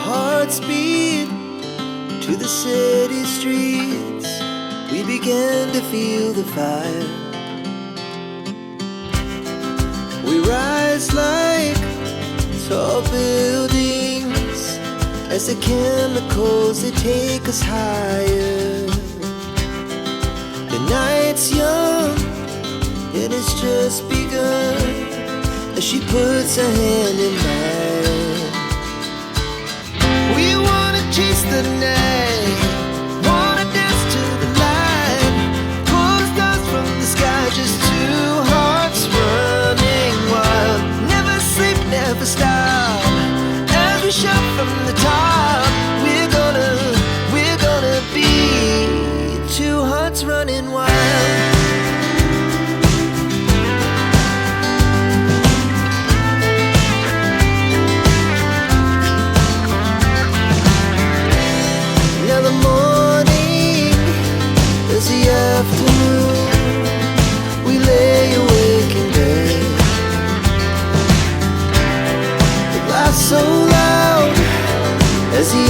hearts beat to the city streets. We began to feel the fire. We rise like tall buildings as the chemicals, they take us higher. The night's young and it's just begun as she puts her hand in mine. We wanna chase the night, wanna dance to the light, pull the stars from the sky, just two hearts running wild. Never sleep, never stop, as we shout from the top. We're gonna be two hearts running wild. Now the morning is the afternoon. We lay awake in bed. The laughs so loud as the